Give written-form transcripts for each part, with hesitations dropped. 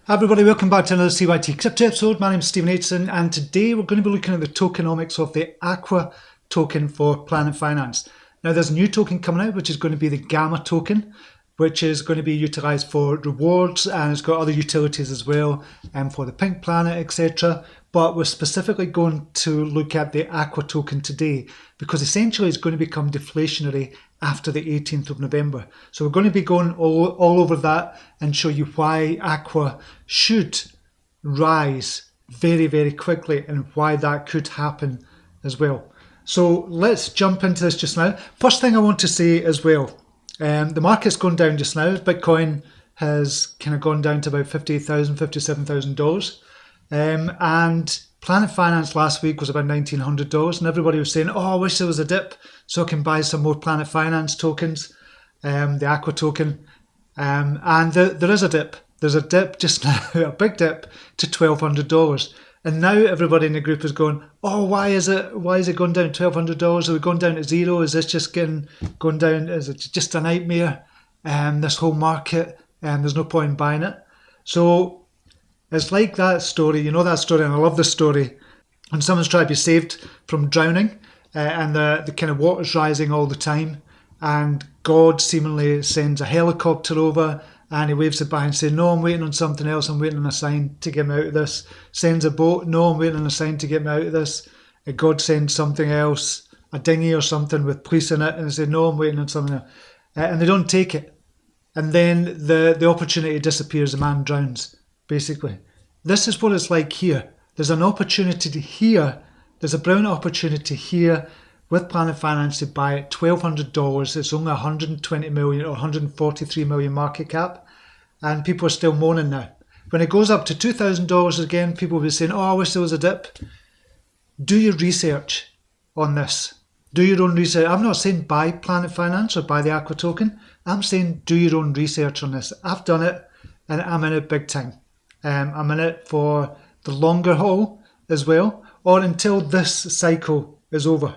Hi everybody, welcome back to another CYT-Crypto episode. My name is Stephen Aitchison and today we're going to be looking at the tokenomics of the AQUA token for Planet Finance. Now there's a new token coming out which is going to be the Gamma token, which is going to be utilised for rewards, and it's got other utilities as well for the Pink Planet, etc. But we're specifically going to look at the AQUA token today because essentially it's going to become deflationary after the 18th of November. So we're going to be going all over that and show you why AQUA should rise very, very quickly and why that could happen as well. So let's jump into this just now. First thing I want to say as well, the market's gone down just now. Bitcoin has kind of gone down to about $58,000, $57,000. And Planet Finance last week was about $1,900, and everybody was saying, oh, I wish there was a dip so I can buy some more Planet Finance tokens, the AQUA token. And there is a dip. There's a dip just now, a big dip to $1,200. And now everybody in the group is going, oh, why is it going down $1,200? Are we going down to zero? Is this just going down? Is it just a nightmare? This whole market, there's no point in buying it. So it's like that story, you know that story, and I love this story. When someone's trying to be saved from drowning, and the kind of water's rising all the time, and God seemingly sends a helicopter over, and he waves it by and says, no, I'm waiting on something else, I'm waiting on a sign to get me out of this. Sends a boat, no, I'm waiting on a sign to get me out of this. And God sends something else, a dinghy or something with police in it, and they say, no, I'm waiting on something else. And they don't take it. And then the opportunity disappears, the man drowns, basically. This is what it's like here. There's an opportunity here, there's a brown opportunity here with Planet Finance to buy at $1,200. It's only 120 million or 143 million market cap, and people are still moaning now. When it goes up to $2,000 again, people will be saying, oh, I wish there was a dip. Do your research on this. Do your own research. I'm not saying buy Planet Finance or buy the AQUA token. I'm saying do your own research on this. I've done it and I'm in it big time. I'm in it for the longer haul as well, or until this cycle is over.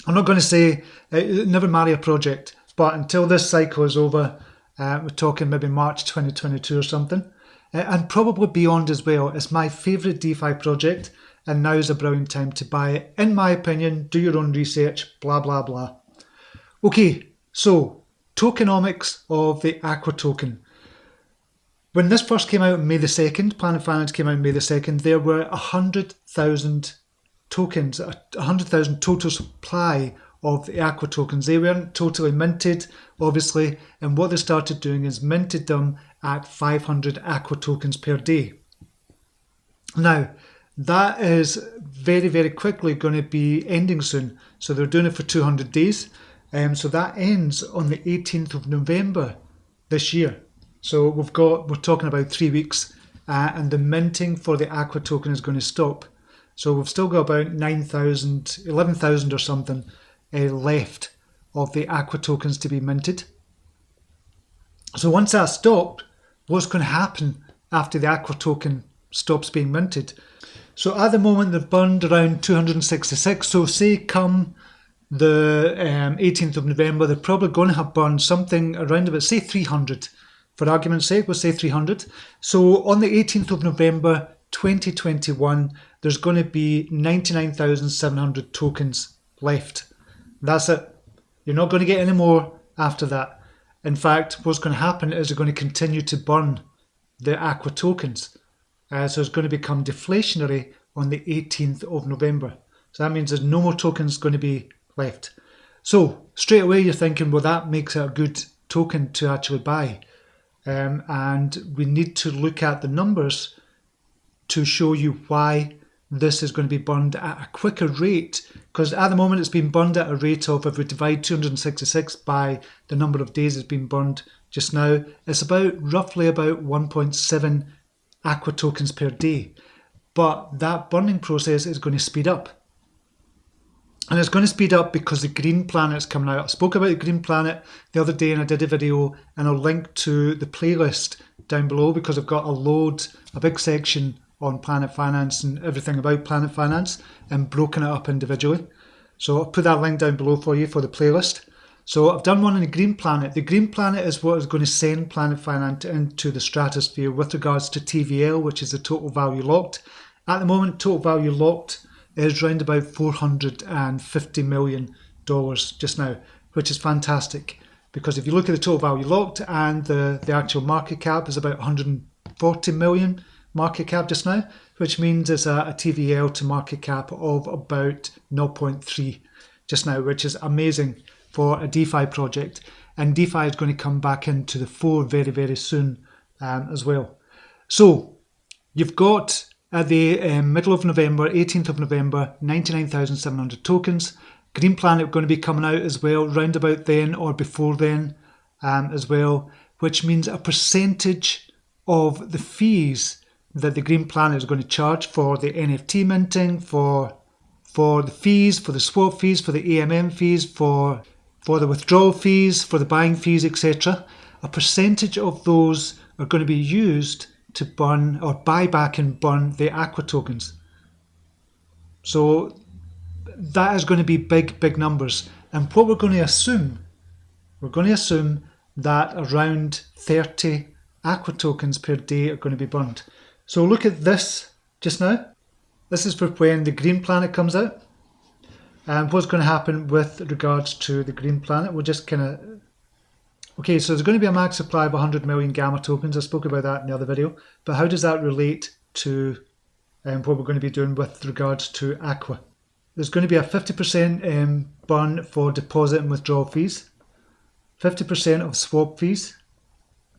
I'm not going to say never marry a project, but until this cycle is over, we're talking maybe March 2022 or something, and probably beyond as well. It's my favourite DeFi project, and now is a brilliant time to buy it. In my opinion, do your own research, blah, blah, blah. Okay, so tokenomics of the AQUA token. When this first came out on May the 2nd, Planet Finance came out on May the 2nd, there were 100,000 tokens, 100,000 total supply of the AQUA tokens. They weren't totally minted, obviously, and what they started doing is minted them at 500 AQUA tokens per day. Now, that is very, very quickly going to be ending soon. So they're doing it for 200 days. So that ends on the 18th of November this year. So we're talking about 3 weeks, and the minting for the AQUA token is going to stop. So we've still got about 9,000, 11,000 or something left of the AQUA tokens to be minted. So once that's stopped, what's going to happen after the AQUA token stops being minted? So at the moment they've burned around 266. So say come the 18th of November, they're probably going to have burned something around about, say 300. For argument's sake, we'll say 300. So on the 18th of November 2021, there's going to be 99,700 tokens left. That's it. You're not going to get any more after that. In fact, what's going to happen is they're going to continue to burn the AQUA tokens. So it's going to become deflationary on the 18th of November. So that means there's no more tokens going to be left. So straight away you're thinking, well, that makes it a good token to actually buy. And we need to look at the numbers to show you why this is going to be burned at a quicker rate, because at the moment it's been burned at a rate of, if we divide 266 by the number of days it's been burned just now, it's roughly about 1.7 AQUA tokens per day. But that burning process is going to speed up. And it's going to speed up because the Green Planet's coming out. I spoke about the Green Planet the other day and I did a video, and I'll link to the playlist down below because I've got a big section on Planet Finance and everything about Planet Finance and broken it up individually. So I'll put that link down below for you for the playlist. So I've done one on the Green Planet. The Green Planet is what is going to send Planet Finance into the stratosphere with regards to TVL, which is the total value locked. At the moment, total value locked is around about $450 million just now, which is fantastic. Because if you look at the total value locked and the actual market cap is about 140 million market cap just now, which means it's a TVL to market cap of about 0.3 just now, which is amazing for a DeFi project. And DeFi is going to come back into the fore very, very soon as well. So you've got at the middle of November, 18th of November, 99,700 tokens. Green Planet going to be coming out as well, round about then or before then as well, which means a percentage of the fees that the Green Planet is going to charge for the NFT minting, for the fees, for the swap fees, for the AMM fees, for the withdrawal fees, for the buying fees, etc. A percentage of those are going to be used to burn or buy back and burn the AQUA tokens. So that is going to be big, big numbers. And what we're going to assume that around 30 AQUA tokens per day are going to be burned. So look at this just now. This is for when the Green Planet comes out. And what's going to happen with regards to the Green Planet, we'll just kind of... Okay, so there's going to be a max supply of 100 million Gamma tokens. I spoke about that in the other video. But how does that relate to what we're going to be doing with regards to AQUA? There's going to be a 50% burn for deposit and withdrawal fees, 50% of swap fees,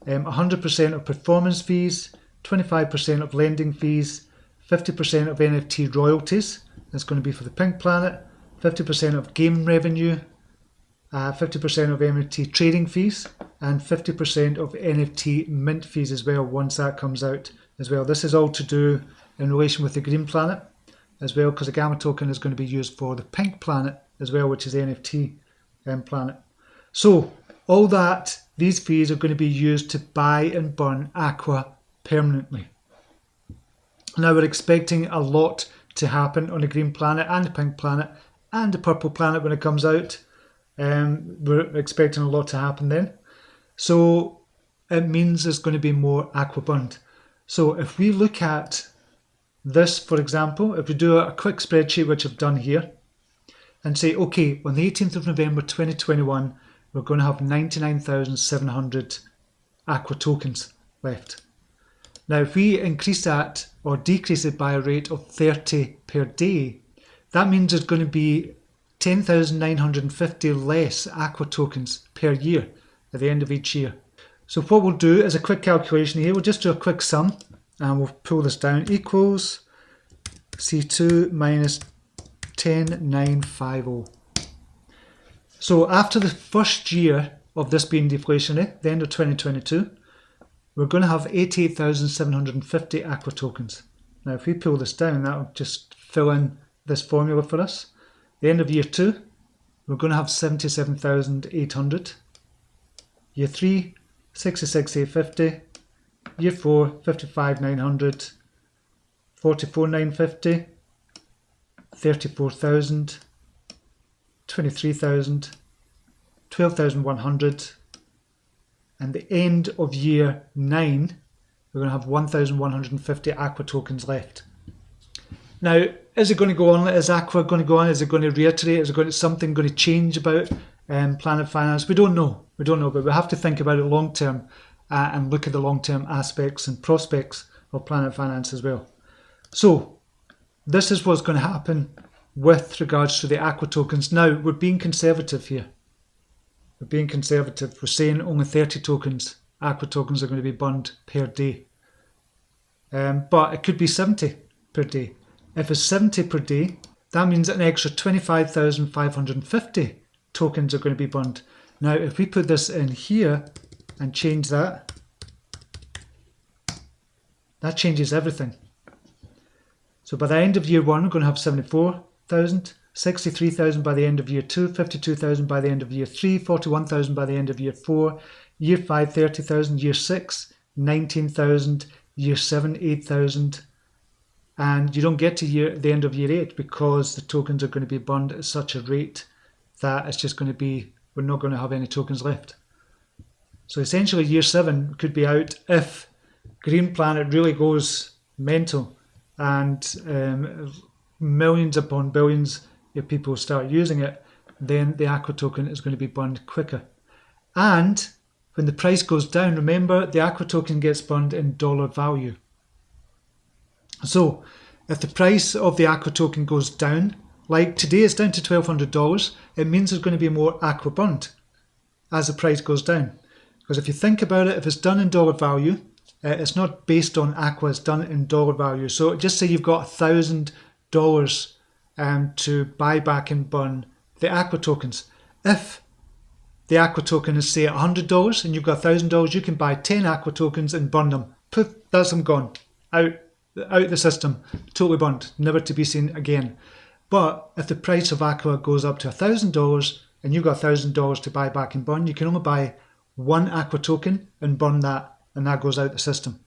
100% of performance fees, 25% of lending fees, 50% of NFT royalties. That's going to be for the Pink Planet, 50% of game revenue, 50% of NFT trading fees, and 50% of NFT mint fees as well once that comes out as well. This is all to do in relation with the Green Planet as well, because the Gamma token is going to be used for the Pink Planet as well, which is the NFT planet. So all that, these fees are going to be used to buy and burn AQUA permanently. Now we're expecting a lot to happen on the Green Planet and the Pink Planet and the Purple Planet when it comes out. We're expecting a lot to happen then. So it means there's going to be more AQUA burned. So if we look at this, for example, if we do a quick spreadsheet, which I've done here, and say, okay, on the 18th of November 2021, we're going to have 99,700 AQUA tokens left. Now, if we increase that or decrease it by a rate of 30 per day, that means there's going to be 10,950 less AQUA tokens per year at the end of each year. So what we'll do is a quick calculation here. We'll just do a quick sum and we'll pull this down. Equals C2 minus 10,950. So after the first year of this being deflationary, the end of 2022, we're going to have 88,750 AQUA tokens. Now if we pull this down, that'll just fill in this formula for us. The end of year 2, we're going to have 77,800. Year 3, 66,850. Year 4, 55,900. 44,950. 34,000. 23,000. 12,100. And the end of year 9, we're going to have 1,150 AQUA tokens left. Now, is it going to go on? Is AQUA going to go on? Is it going to reiterate? Is it something going to change about Planet Finance? We don't know. We don't know, but we have to think about it long term and look at the long term aspects and prospects of Planet Finance as well. So, this is what's going to happen with regards to the AQUA tokens. Now, we're being conservative here. We're being conservative. We're saying only 30 tokens, AQUA tokens, are going to be burned per day. But it could be 70 per day. If it's 70 per day, that means an extra 25,550 tokens are going to be burned. Now, if we put this in here and change that, that changes everything. So by the end of year 1, we're going to have 74,000, 63,000 by the end of year 2, 52,000 by the end of year 3, 41,000 by the end of year 4, year 5, 30,000, year 6, 19,000, year 7, 8,000. And you don't get to the end of year 8 because the tokens are going to be burned at such a rate that it's just going to be we're not going to have any tokens left. So essentially year 7 could be out if Green Planet really goes mental and millions upon billions of people start using it, then the AQUA token is going to be burned quicker. And when the price goes down, remember the AQUA token gets burned in dollar value. So if the price of the AQUA token goes down, like today it's down to $1,200, it means there's going to be more AQUA burned as the price goes down. Because if you think about it, if it's done in dollar value, it's not based on AQUA, it's done in dollar value. So just say you've got $1,000 to buy back and burn the AQUA tokens. If the AQUA token is say $100 and you've got $1,000, you can buy 10 AQUA tokens and burn them. Poof, that's them gone. Out the system, totally burnt, never to be seen again. But if the price of AQUA goes up to $1,000 and you've got $1,000 to buy back and burn, you can only buy one AQUA token and burn that, and that goes out the system.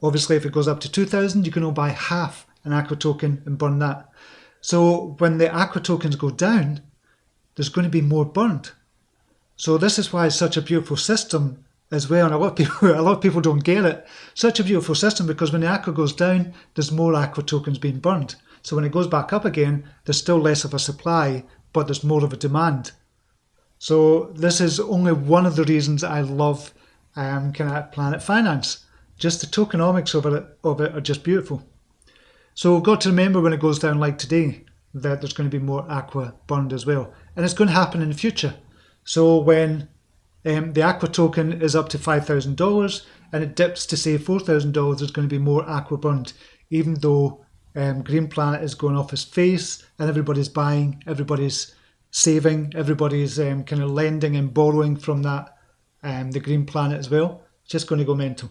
Obviously, if it goes up to 2,000, you can only buy half an AQUA token and burn that. So when the AQUA tokens go down, there's going to be more burned. So this is why it's such a beautiful system as well, and a lot of people don't get it. Such a beautiful system because when the AQUA goes down, there's more AQUA tokens being burned. So when it goes back up again, there's still less of a supply, but there's more of a demand. So this is only one of the reasons I love kind of Planet Finance. Just the tokenomics of it are just beautiful. So we've got to remember when it goes down like today that there's going to be more AQUA burned as well. And it's going to happen in the future. So when the AQUA token is up to $5,000 and it dips to say $4,000, there's going to be more AQUA burned, even though Green Planet is going off its face and everybody's buying, everybody's saving, everybody's kind of lending and borrowing from that, the Green Planet as well. It's just going to go mental.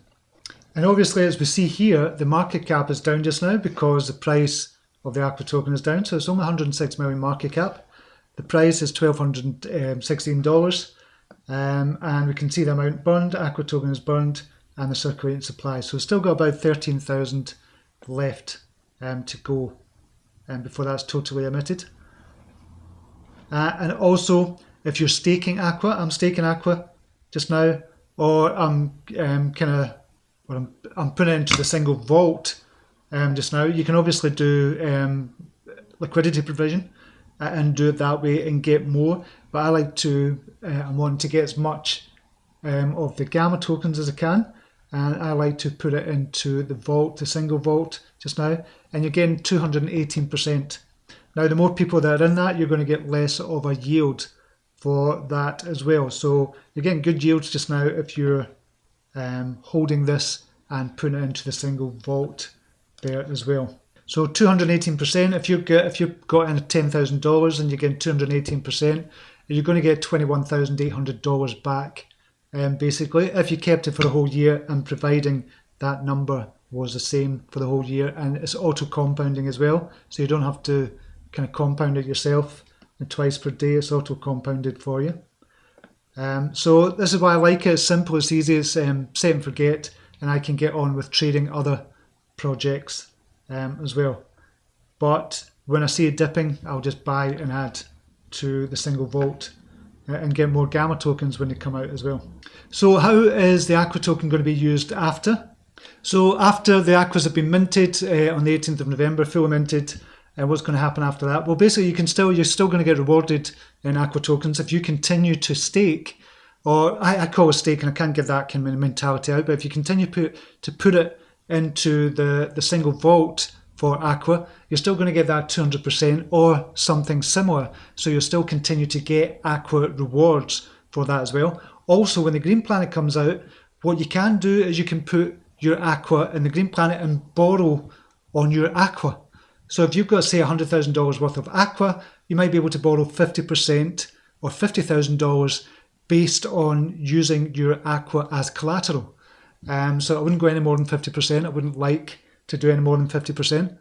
And obviously, as we see here, the market cap is down just now because the price of the AQUA token is down. So it's only 106 million market cap. The price is $1,216. And we can see the amount burned, AQUA token is burned, and the circulating supply. So we've still got about 13,000 left to go before that's totally emitted. And also, if you're staking AQUA, I'm staking AQUA just now, or I'm putting it into the single vault just now. You can obviously do liquidity provision and do it that way and get more. But I like to, I'm wanting to get as much of the Gamma tokens as I can. And I like to put it into the vault, the single vault just now. And you're getting 218%. Now, the more people that are in that, you're going to get less of a yield for that as well. So you're getting good yields just now if you're holding this and putting it into the single vault there as well. So 218%, if you've got in $10,000 and you're getting 218%, you're going to get $21,800 back, basically, if you kept it for the whole year and providing that number was the same for the whole year. And it's auto-compounding as well, so you don't have to kind of compound it yourself and twice per day. It's auto-compounded for you. So this is why I like it. It's simple, it's easy, it's set and forget, and I can get on with trading other projects as well. But when I see it dipping, I'll just buy and add to the single vault and get more Gamma tokens when they come out as well. So how is the AQUA token going to be used after? So after the AQUAs have been minted on the 18th of November, fully minted, what's going to happen after that? Well, basically you're still going to get rewarded in AQUA tokens if you continue to stake, or I call it staking, I can't get that kind of mentality out, but if you continue to put it into the single vault for AQUA, you're still going to get that 200% or something similar. So you'll still continue to get AQUA rewards for that as well. Also, when the Green Planet comes out, what you can do is you can put your AQUA in the Green Planet and borrow on your AQUA. So if you've got, say, $100,000 worth of AQUA, you might be able to borrow 50% or $50,000 based on using your AQUA as collateral. So I wouldn't go any more than 50%. I wouldn't like to do any more than 50%.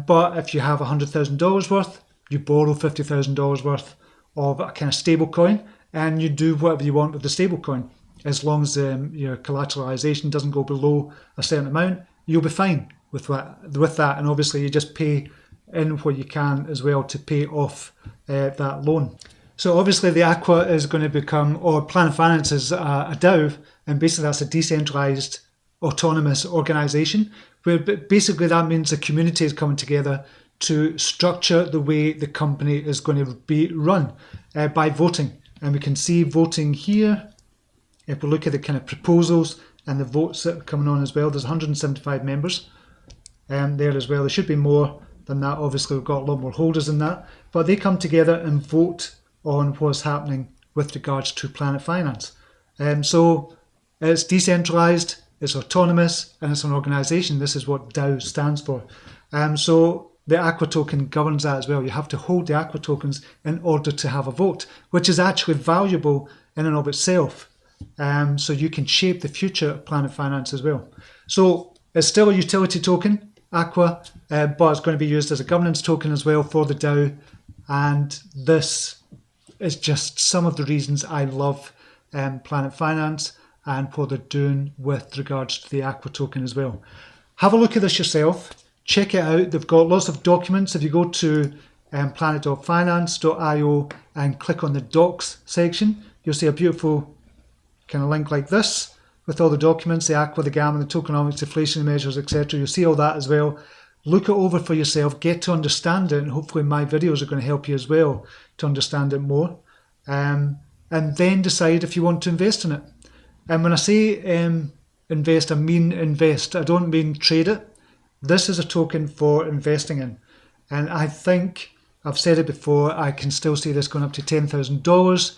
But if you have $100,000 worth, you borrow $50,000 worth of a kind of stable coin, and you do whatever you want with the stable coin. As long as your collateralization doesn't go below a certain amount, you'll be fine with that. And obviously you just pay in what you can as well to pay off that loan. So obviously the AQUA is going to become, or Planet Finance is a DAO, and basically that's a decentralized autonomous organization, where basically that means the community is coming together to structure the way the company is going to be run by voting. And we can see voting here. If we look at the kind of proposals and the votes that are coming on as well, there's 175 members there as well. There should be more than that. Obviously, we've got a lot more holders than that. But they come together and vote on what's happening with regards to Planet Finance. So it's decentralized, it's autonomous, and it's an organization. This is what DAO stands for. So the AQUA token governs that as well. You have to hold the AQUA tokens in order to have a vote, which is actually valuable in and of itself. So you can shape the future of Planet Finance as well. So it's still a utility token, AQUA, but it's going to be used as a governance token as well for the DAO. And this is just some of the reasons I love Planet Finance and what they're doing with regards to the AQUA token as well. Have a look at this yourself. Check it out. They've got lots of documents. If you go to planet.finance.io and click on the docs section, you'll see a beautiful kind of link like this with all the documents, the AQUA, the gamma, the tokenomics, deflationary measures, etc. You'll see all that as well. Look it over for yourself, get to understand it, and hopefully my videos are going to help you as well to understand it more. And then decide if you want to invest in it. And when I say invest, I mean invest. I don't mean trade it. This is a token for investing in. And I think, I've said it before, I can still see this going up to $10,000,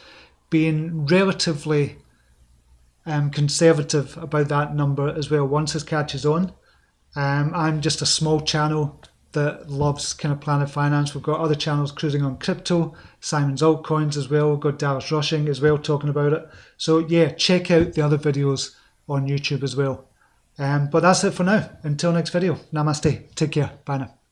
being relatively conservative about that number as well once this catches on. I'm just a small channel that loves kind of Planet Finance. We've got other channels cruising on crypto, Simon's Altcoins as well. We've got Dallas Rushing as well talking about it. So yeah, check out the other videos on YouTube as well. But that's it for now. Until next video, namaste. Take care. Bye now.